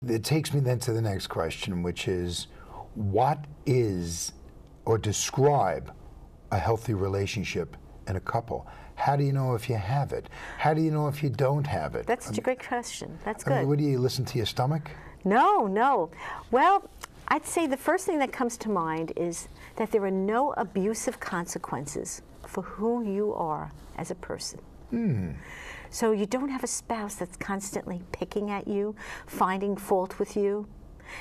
It takes me then to the next question, which is, what is, or describe a healthy relationship in a couple? How do you know if you have it? How do you know if you don't have it? That's a great question. That's good. I mean, what do you listen to your stomach? No, no. Well, I'd say the first thing that comes to mind is that there are no abusive consequences for who you are as a person. So you don't have a spouse that's constantly picking at you, finding fault with you.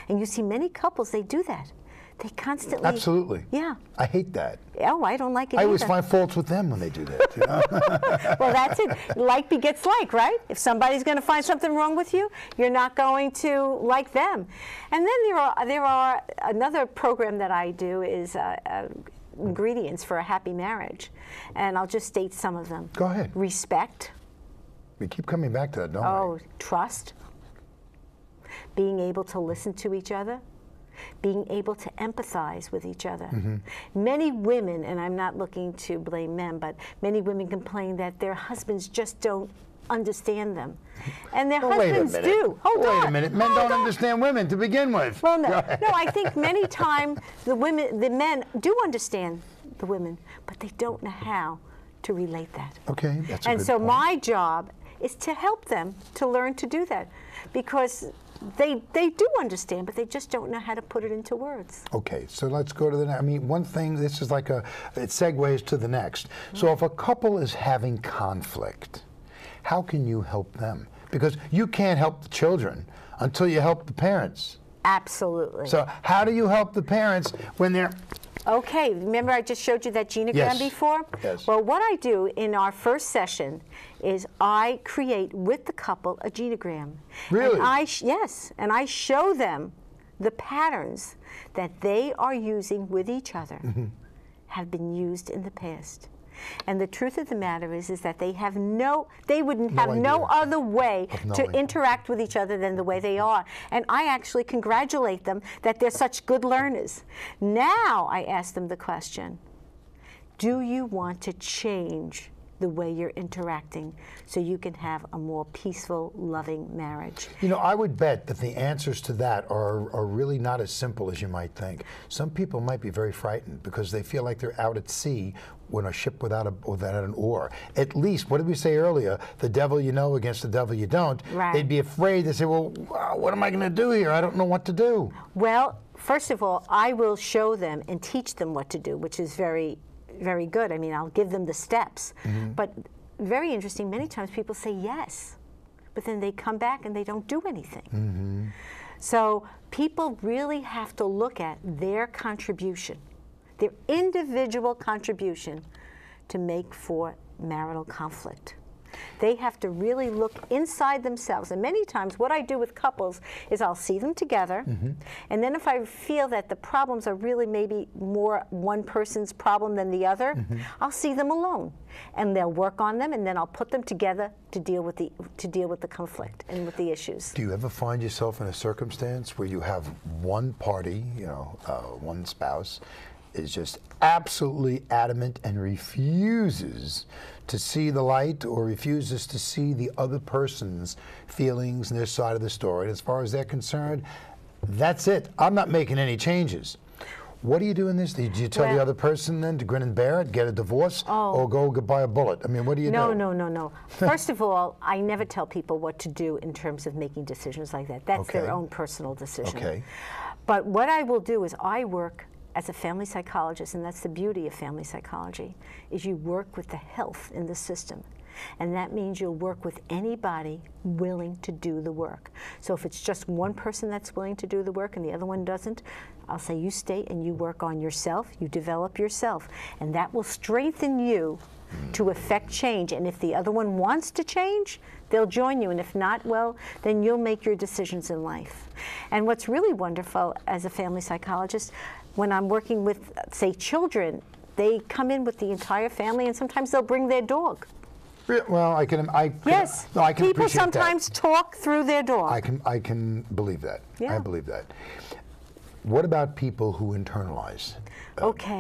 And you see many couples, they do that. They constantly... Absolutely. Yeah. I hate that. Oh, I don't like it I always either. find faults with them when they do that. You know? Well, that's it. Like begets like, right? If somebody's going to find something wrong with you, you're not going to like them. And then there are another program that I do is ingredients for a happy marriage. And I'll just state some of them. Go ahead. Respect. We keep coming back to that, don't we? Oh, trust. Being able to listen to each other. Being able to empathize with each other. Many women, and I'm not looking to blame men, but many women complain that their husbands just don't understand them. And their husbands do. Hold on. Wait a minute. Men don't understand women to begin with. Well, no, I think many times the men do understand the women, but they don't know how to relate that. Okay, that's a And good so point. my job is to help them to learn to do that, because they do understand, but they just don't know how to put it into words. Okay, so let's go to the next. I mean, one thing, this is like it segues to the next. So if a couple is having conflict, how can you help them? Because you can't help the children until you help the parents. Absolutely. So how do you help the parents when they're... Okay, remember I just showed you that genogram Yes. before? Yes. Well, what I do in our first session is I create with the couple a genogram. Really? And yes, and I show them the patterns that they are using with each other have been used in the past. And the truth of the matter is that they wouldn't have no other way to interact with each other than the way they are. And I actually congratulate them that they're such good learners. Now I ask them the question, do you want to change the way you're interacting so you can have a more peaceful, loving marriage? You know, I would bet that the answers to that are really not as simple as you might think. Some people might be very frightened because they feel like they're out at sea when a ship without an oar. At least, what did we say earlier? The devil you know against the devil you don't. Right. They'd be afraid. They say, well, what am I going to do here? I don't know what to do. Well, first of all, I will show them and teach them what to do, which is very good. I mean, I'll give them the steps. But very interesting, many times people say yes, but then they come back and they don't do anything. So people really have to look at their contribution, their individual contribution to make for marital conflict. They have to really look inside themselves. And many times what I do with couples is I'll see them together, and then if I feel that the problems are really maybe more one person's problem than the other, I'll see them alone. And they'll work on them, and then I'll put them together to deal with the conflict and with the issues. Do you ever find yourself in a circumstance where you have one party, you know, one spouse, is just absolutely adamant and refuses to see the light or refuses to see the other person's feelings and their side of the story? And as far as they're concerned, that's it. I'm not making any changes. What do you do in this? Do you tell the other person then to grin and bear it, get a divorce, or go buy a bullet? I mean, what do you do? No. First of all, I never tell people what to do in terms of making decisions like that. That's their own personal decision. Okay. But what I will do is I work as a family psychologist, and that's the beauty of family psychology, is you work with the health in the system. And that means you'll work with anybody willing to do the work. So if it's just one person that's willing to do the work and the other one doesn't, I'll say you stay and you work on yourself, you develop yourself, and that will strengthen you to affect change. And if the other one wants to change, they'll join you. And if not, well, then you'll make your decisions in life. And what's really wonderful as a family psychologist, when I'm working with, say, children, they come in with the entire family, and sometimes they'll bring their dog. Well, I can People sometimes talk through their dog. I can believe that. Yeah. I believe that. What about people who internalize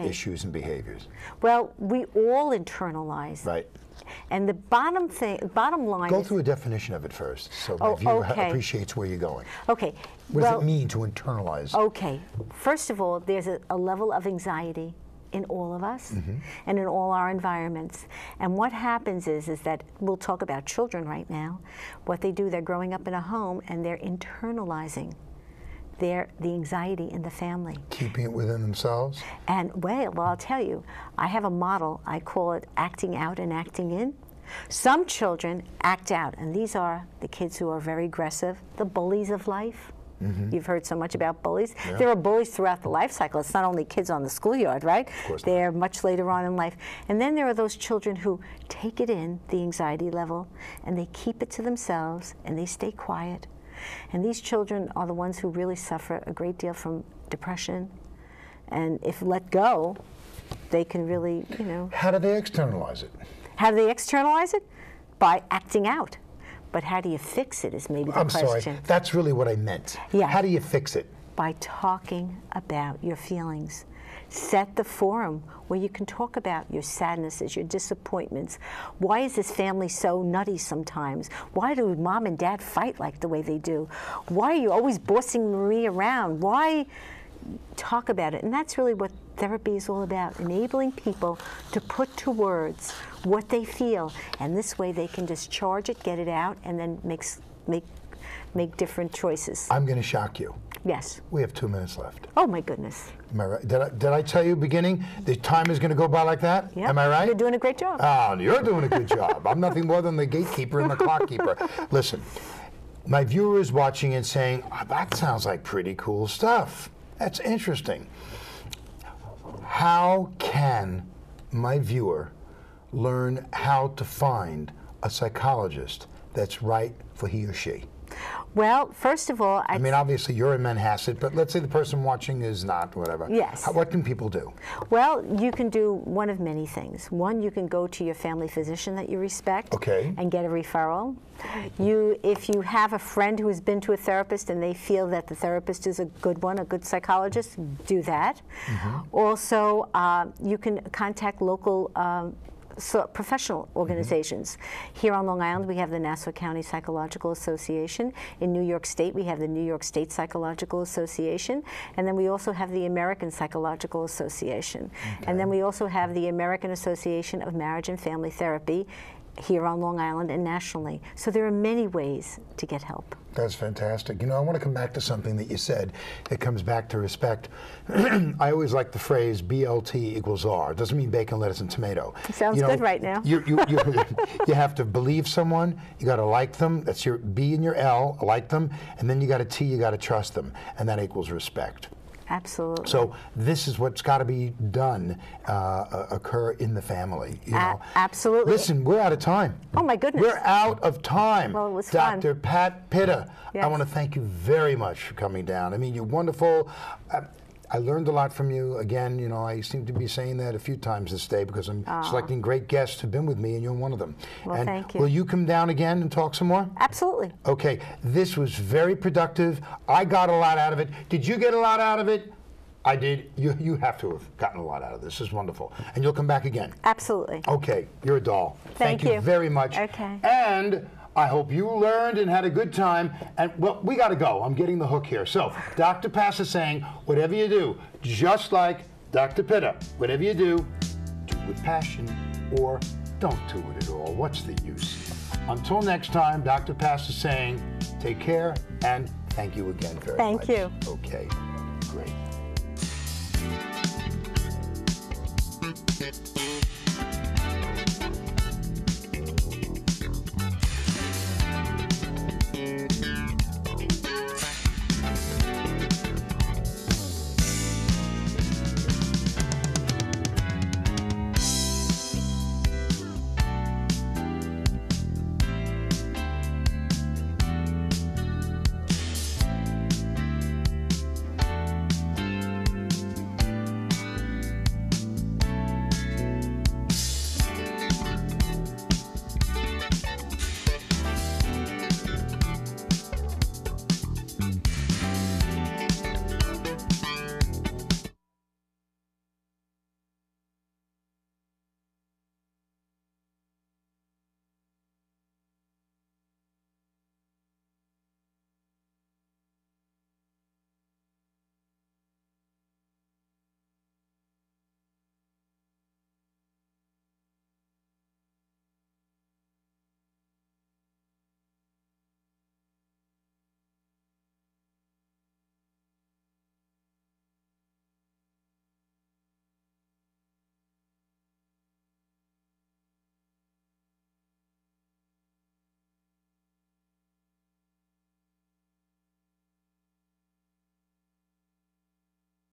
issues and behaviors? Well, we all internalize. Right. And the bottom line Go is, through a definition of it first, so my viewer appreciates where you're going. Okay. What does it mean to internalize? Okay. First of all, there's a level of anxiety in all of us and in all our environments. And what happens is that we'll talk about children right now. What they do, they're growing up in a home and they're internalizing the anxiety in the family. Keeping it within themselves? And well, I'll tell you, I have a model, I call it acting out and acting in. Some children act out, and these are the kids who are very aggressive, the bullies of life. You've heard so much about bullies. Yeah. There are bullies throughout the life cycle. It's not only kids on the schoolyard, right? Of course They're much later on in life. And then there are those children who take it in, the anxiety level, and they keep it to themselves, and they stay quiet. And these children are the ones who really suffer a great deal from depression. And if let go, they can really, you know. How do they externalize it? How do they externalize it? By acting out. But how do you fix it is maybe the question. I'm sorry, that's really what I meant. Yeah. How do you fix it? By talking about your feelings. Set the forum where you can talk about your sadnesses, your disappointments. Why is this family so nutty sometimes? Why do mom and dad fight like the way they do? Why are you always bossing Marie around? Why? Talk about it. And that's really what therapy is all about, enabling people to put to words what they feel. And this way they can discharge it, get it out, and then make different choices. I'm going to shock you. Yes. We have 2 minutes left. Oh my goodness. Am I right? Did I tell you beginning the time is going to go by like that? Yep. Am I right? You're doing a great job. Oh, you're doing a good job. I'm nothing more than the gatekeeper and the clock keeper. Listen, my viewer is watching and saying, oh, that sounds like pretty cool stuff. That's interesting. How can my viewer learn how to find a psychologist that's right for he or she? Well, first of all, I mean, obviously you're in Mahasset, but let's say the person watching is not, whatever. Yes. What can people do? Well, you can do one of many things. One, you can go to your family physician that you respect and get a referral. If you have a friend who has been to a therapist and they feel that the therapist is a good one, a good psychologist, do that. Also, you can contact local professional organizations. Here on Long Island, we have the Nassau County Psychological Association. In New York State, we have the New York State Psychological Association. And then we also have the American Psychological Association. And then we also have the American Association of Marriage and Family Therapy here on Long Island and nationally. So there are many ways to get help. That's fantastic. You know, I want to come back to something that you said. It comes back to respect. I always like the phrase BLT equals R. It doesn't mean bacon, lettuce, and tomato. It sounds good right now. You have to believe someone. You got to like them. That's your B and your L, like them. And then you got a T, you got to trust them. And that equals respect. Absolutely. So this is what's got to be done, occur in the family. You know? Absolutely. Listen, we're out of time. Oh my goodness. We're out of time. Well, it was Dr. fun. Pat Pitta, Yes. I want to thank you very much for coming down. I mean, you're wonderful. I learned a lot from you. Again, you know, I seem to be saying that a few times this day because I'm selecting great guests who've been with me, and you're one of them. Well, and thank you. Will you come down again and talk some more? Absolutely. Okay. This was very productive. I got a lot out of it. Did you get a lot out of it? I did. You have to have gotten a lot out of this. This is wonderful. And you'll come back again. Absolutely. Okay. You're a doll. Thank you very much. Okay. And I hope you learned and had a good time. And, well, we got to go. I'm getting the hook here. So, Dr. Pass is saying, whatever you do, just like Dr. Pitta, whatever you do it with passion or don't do it at all. What's the use? Until next time, Dr. Pass is saying, take care and thank you again very much. Thank you. Okay. Great.